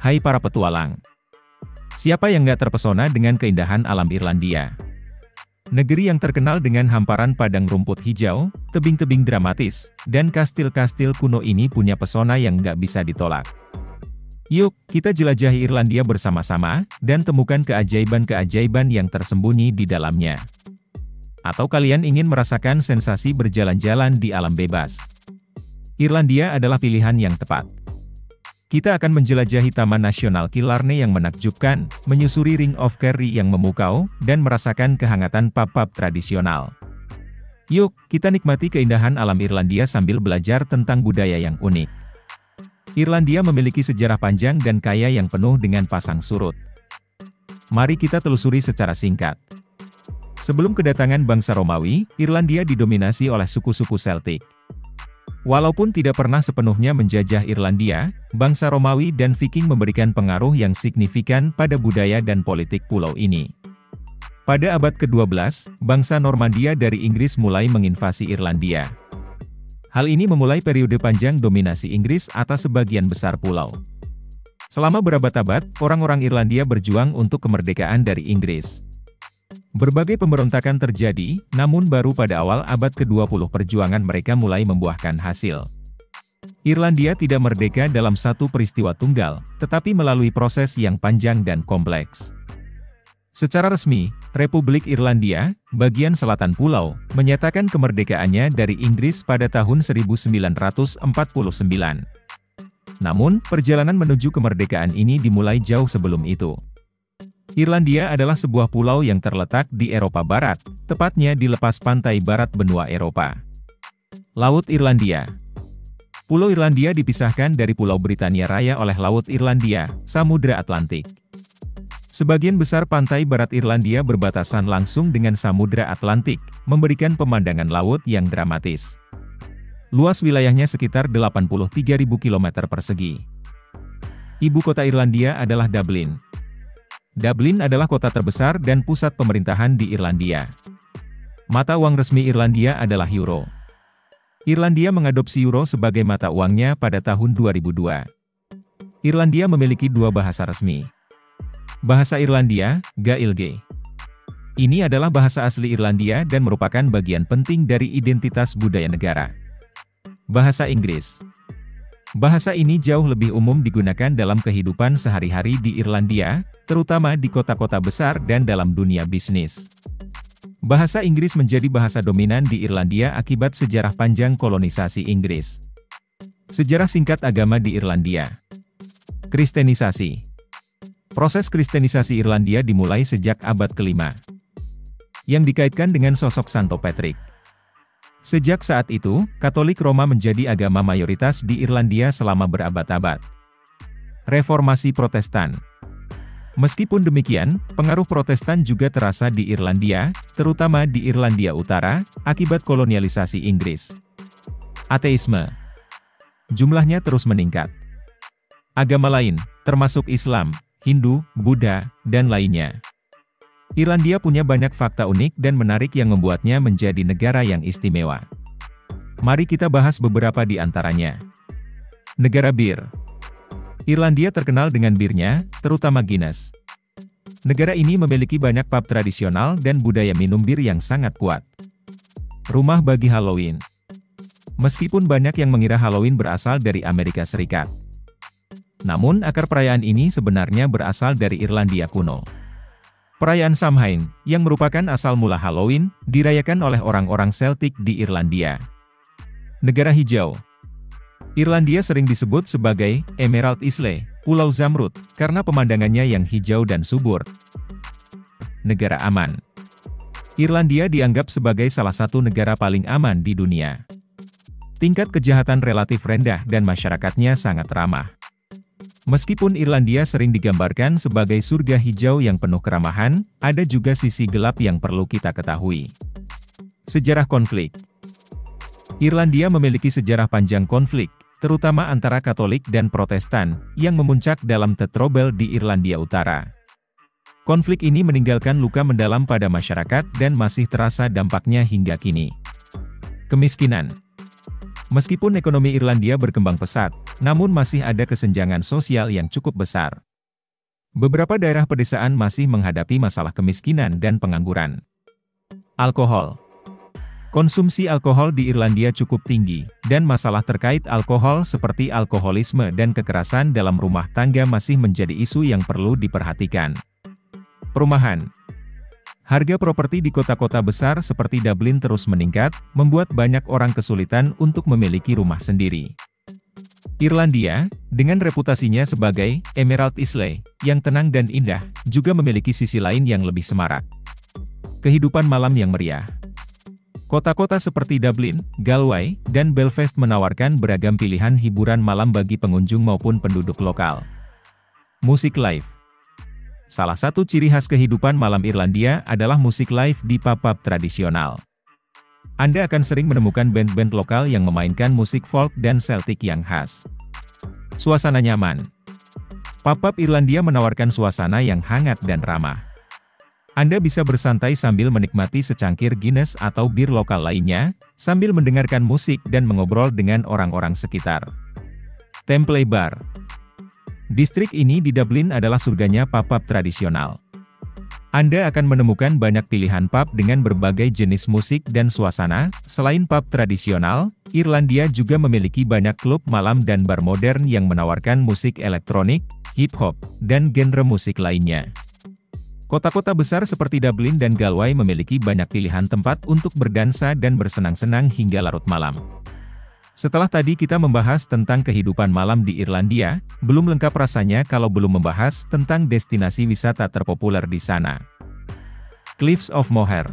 Hai para petualang. Siapa yang nggak terpesona dengan keindahan alam Irlandia? Negeri yang terkenal dengan hamparan padang rumput hijau, tebing-tebing dramatis, dan kastil-kastil kuno ini punya pesona yang nggak bisa ditolak. Yuk, kita jelajahi Irlandia bersama-sama, dan temukan keajaiban-keajaiban yang tersembunyi di dalamnya. Atau kalian ingin merasakan sensasi berjalan-jalan di alam bebas? Irlandia adalah pilihan yang tepat. Kita akan menjelajahi Taman Nasional Killarney yang menakjubkan, menyusuri Ring of Kerry yang memukau, dan merasakan kehangatan pub-pub tradisional. Yuk, kita nikmati keindahan alam Irlandia sambil belajar tentang budaya yang unik. Irlandia memiliki sejarah panjang dan kaya yang penuh dengan pasang surut. Mari kita telusuri secara singkat. Sebelum kedatangan bangsa Romawi, Irlandia didominasi oleh suku-suku Celtic. Walaupun tidak pernah sepenuhnya menjajah Irlandia, bangsa Romawi dan Viking memberikan pengaruh yang signifikan pada budaya dan politik pulau ini. Pada abad ke-12, bangsa Normandia dari Inggris mulai menginvasi Irlandia. Hal ini memulai periode panjang dominasi Inggris atas sebagian besar pulau. Selama berabad-abad, orang-orang Irlandia berjuang untuk kemerdekaan dari Inggris. Berbagai pemberontakan terjadi, namun baru pada awal abad ke-20 perjuangan mereka mulai membuahkan hasil. Irlandia tidak merdeka dalam satu peristiwa tunggal, tetapi melalui proses yang panjang dan kompleks. Secara resmi, Republik Irlandia, bagian selatan pulau, menyatakan kemerdekaannya dari Inggris pada tahun 1949. Namun, perjalanan menuju kemerdekaan ini dimulai jauh sebelum itu. Irlandia adalah sebuah pulau yang terletak di Eropa Barat, tepatnya di lepas pantai barat benua Eropa. Laut Irlandia. Pulau Irlandia dipisahkan dari Pulau Britania Raya oleh Laut Irlandia, Samudra Atlantik. Sebagian besar pantai barat Irlandia berbatasan langsung dengan Samudra Atlantik, memberikan pemandangan laut yang dramatis. Luas wilayahnya sekitar 83.000 km persegi. Ibu kota Irlandia adalah Dublin. Dublin adalah kota terbesar dan pusat pemerintahan di Irlandia. Mata uang resmi Irlandia adalah euro. Irlandia mengadopsi euro sebagai mata uangnya pada tahun 2002. Irlandia memiliki dua bahasa resmi. Bahasa Irlandia, Gaeilge. Ini adalah bahasa asli Irlandia dan merupakan bagian penting dari identitas budaya negara. Bahasa Inggris. Bahasa ini jauh lebih umum digunakan dalam kehidupan sehari-hari di Irlandia, terutama di kota-kota besar dan dalam dunia bisnis. Bahasa Inggris menjadi bahasa dominan di Irlandia akibat sejarah panjang kolonisasi Inggris. Sejarah singkat agama di Irlandia. Kristenisasi. Proses kristenisasi Irlandia dimulai sejak abad ke-5, yang dikaitkan dengan sosok Santo Patrick. Sejak saat itu, Katolik Roma menjadi agama mayoritas di Irlandia selama berabad-abad. Reformasi Protestan. Meskipun demikian, pengaruh Protestan juga terasa di Irlandia, terutama di Irlandia Utara, akibat kolonialisasi Inggris. Ateisme. Jumlahnya terus meningkat. Agama lain, termasuk Islam, Hindu, Buddha, dan lainnya. Irlandia punya banyak fakta unik dan menarik yang membuatnya menjadi negara yang istimewa. Mari kita bahas beberapa di antaranya. Negara bir. Irlandia terkenal dengan birnya, terutama Guinness. Negara ini memiliki banyak pub tradisional dan budaya minum bir yang sangat kuat. Rumah bagi Halloween. Meskipun banyak yang mengira Halloween berasal dari Amerika Serikat, namun akar perayaan ini sebenarnya berasal dari Irlandia kuno. Perayaan Samhain, yang merupakan asal mula Halloween, dirayakan oleh orang-orang Celtic di Irlandia. Negara hijau. Irlandia sering disebut sebagai Emerald Isle, Pulau Zamrud, karena pemandangannya yang hijau dan subur. Negara aman. Irlandia dianggap sebagai salah satu negara paling aman di dunia. Tingkat kejahatan relatif rendah dan masyarakatnya sangat ramah. Meskipun Irlandia sering digambarkan sebagai surga hijau yang penuh keramahan, ada juga sisi gelap yang perlu kita ketahui. Sejarah konflik. Irlandia memiliki sejarah panjang konflik, terutama antara Katolik dan Protestan, yang memuncak dalam The Trouble di Irlandia Utara. Konflik ini meninggalkan luka mendalam pada masyarakat dan masih terasa dampaknya hingga kini. Kemiskinan. Meskipun ekonomi Irlandia berkembang pesat, namun masih ada kesenjangan sosial yang cukup besar. Beberapa daerah pedesaan masih menghadapi masalah kemiskinan dan pengangguran. Alkohol. Konsumsi alkohol di Irlandia cukup tinggi, dan masalah terkait alkohol seperti alkoholisme dan kekerasan dalam rumah tangga masih menjadi isu yang perlu diperhatikan. Perumahan. Harga properti di kota-kota besar seperti Dublin terus meningkat, membuat banyak orang kesulitan untuk memiliki rumah sendiri. Irlandia, dengan reputasinya sebagai Emerald Isle, yang tenang dan indah, juga memiliki sisi lain yang lebih semarak. Kehidupan malam yang meriah. Kota-kota seperti Dublin, Galway, dan Belfast menawarkan beragam pilihan hiburan malam bagi pengunjung maupun penduduk lokal. Musik live. Salah satu ciri khas kehidupan malam Irlandia adalah musik live di pub-pub tradisional. Anda akan sering menemukan band-band lokal yang memainkan musik folk dan Celtic yang khas. Suasana nyaman. Pub-pub Irlandia menawarkan suasana yang hangat dan ramah. Anda bisa bersantai sambil menikmati secangkir Guinness atau bir lokal lainnya, sambil mendengarkan musik dan mengobrol dengan orang-orang sekitar. Temple Bar. Distrik ini di Dublin adalah surganya pub-pub tradisional. Anda akan menemukan banyak pilihan pub dengan berbagai jenis musik dan suasana. Selain pub tradisional, Irlandia juga memiliki banyak klub malam dan bar modern yang menawarkan musik elektronik, hip-hop, dan genre musik lainnya. Kota-kota besar seperti Dublin dan Galway memiliki banyak pilihan tempat untuk berdansa dan bersenang-senang hingga larut malam. Setelah tadi kita membahas tentang kehidupan malam di Irlandia, belum lengkap rasanya kalau belum membahas tentang destinasi wisata terpopuler di sana. Cliffs of Moher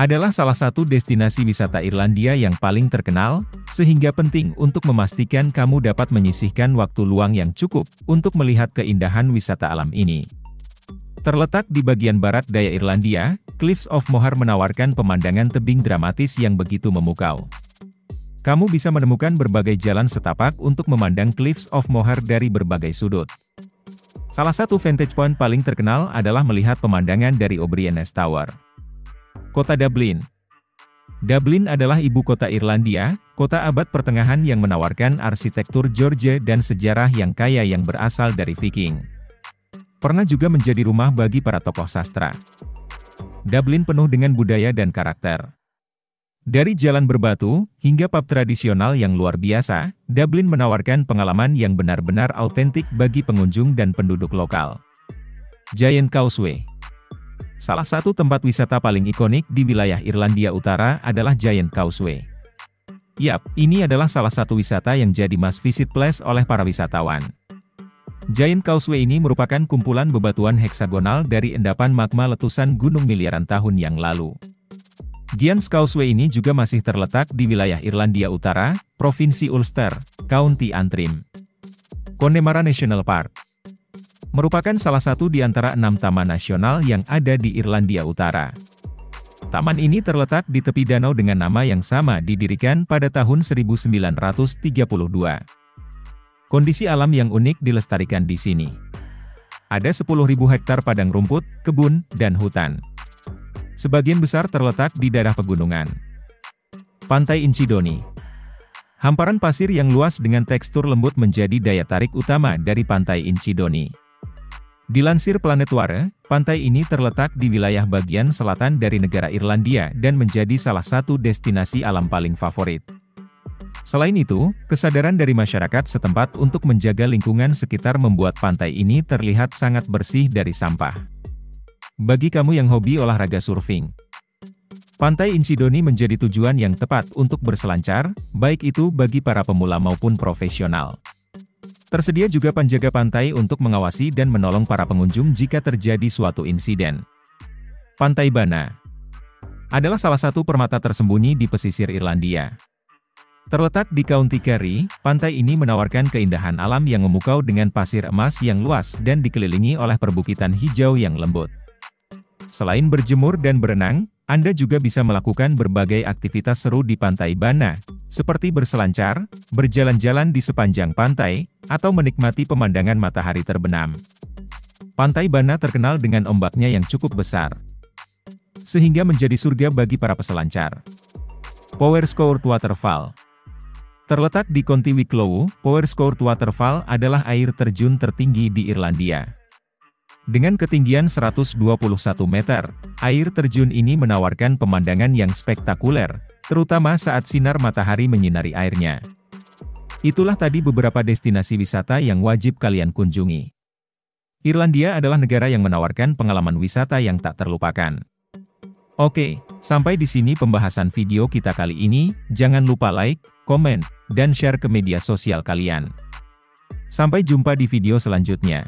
adalah salah satu destinasi wisata Irlandia yang paling terkenal, sehingga penting untuk memastikan kamu dapat menyisihkan waktu luang yang cukup untuk melihat keindahan wisata alam ini. Terletak di bagian barat daya Irlandia, Cliffs of Moher menawarkan pemandangan tebing dramatis yang begitu memukau. Kamu bisa menemukan berbagai jalan setapak untuk memandang Cliffs of Moher dari berbagai sudut. Salah satu vantage point paling terkenal adalah melihat pemandangan dari O'Brien's Tower. Kota Dublin. Dublin adalah ibu kota Irlandia, kota abad pertengahan yang menawarkan arsitektur George dan sejarah yang kaya yang berasal dari Viking. Pernah juga menjadi rumah bagi para tokoh sastra. Dublin penuh dengan budaya dan karakter. Dari jalan berbatu, hingga pub tradisional yang luar biasa, Dublin menawarkan pengalaman yang benar-benar autentik bagi pengunjung dan penduduk lokal. Giant Causeway. Salah satu tempat wisata paling ikonik di wilayah Irlandia Utara adalah Giant Causeway. Yap, ini adalah salah satu wisata yang jadi must visit place oleh para wisatawan. Giant Causeway ini merupakan kumpulan bebatuan heksagonal dari endapan magma letusan gunung miliaran tahun yang lalu. Giant Causeway ini juga masih terletak di wilayah Irlandia Utara, Provinsi Ulster, County Antrim. Connemara National Park merupakan salah satu di antara 6 taman nasional yang ada di Irlandia Utara. Taman ini terletak di tepi danau dengan nama yang sama didirikan pada tahun 1932. Kondisi alam yang unik dilestarikan di sini. Ada 10.000 hektar padang rumput, kebun, dan hutan. Sebagian besar terletak di daerah pegunungan. Pantai Inchydoney. Hamparan pasir yang luas dengan tekstur lembut menjadi daya tarik utama dari Pantai Inchydoney. Dilansir Planetware, pantai ini terletak di wilayah bagian selatan dari negara Irlandia dan menjadi salah satu destinasi alam paling favorit. Selain itu, kesadaran dari masyarakat setempat untuk menjaga lingkungan sekitar membuat pantai ini terlihat sangat bersih dari sampah. Bagi kamu yang hobi olahraga surfing, Pantai Inchydoney menjadi tujuan yang tepat untuk berselancar, baik itu bagi para pemula maupun profesional. Tersedia juga penjaga pantai untuk mengawasi dan menolong para pengunjung jika terjadi suatu insiden. Pantai Bana adalah salah satu permata tersembunyi di pesisir Irlandia. Terletak di County Kerry, pantai ini menawarkan keindahan alam yang memukau dengan pasir emas yang luas dan dikelilingi oleh perbukitan hijau yang lembut. Selain berjemur dan berenang, Anda juga bisa melakukan berbagai aktivitas seru di Pantai Bana, seperti berselancar, berjalan-jalan di sepanjang pantai, atau menikmati pemandangan matahari terbenam. Pantai Bana terkenal dengan ombaknya yang cukup besar, sehingga menjadi surga bagi para peselancar. Powerscourt Waterfall terletak di County Wicklow. Powerscourt Waterfall adalah air terjun tertinggi di Irlandia. Dengan ketinggian 121 meter, air terjun ini menawarkan pemandangan yang spektakuler, terutama saat sinar matahari menyinari airnya. Itulah tadi beberapa destinasi wisata yang wajib kalian kunjungi. Irlandia adalah negara yang menawarkan pengalaman wisata yang tak terlupakan. Oke, sampai di sini pembahasan video kita kali ini. Jangan lupa like, komen, dan share ke media sosial kalian. Sampai jumpa di video selanjutnya.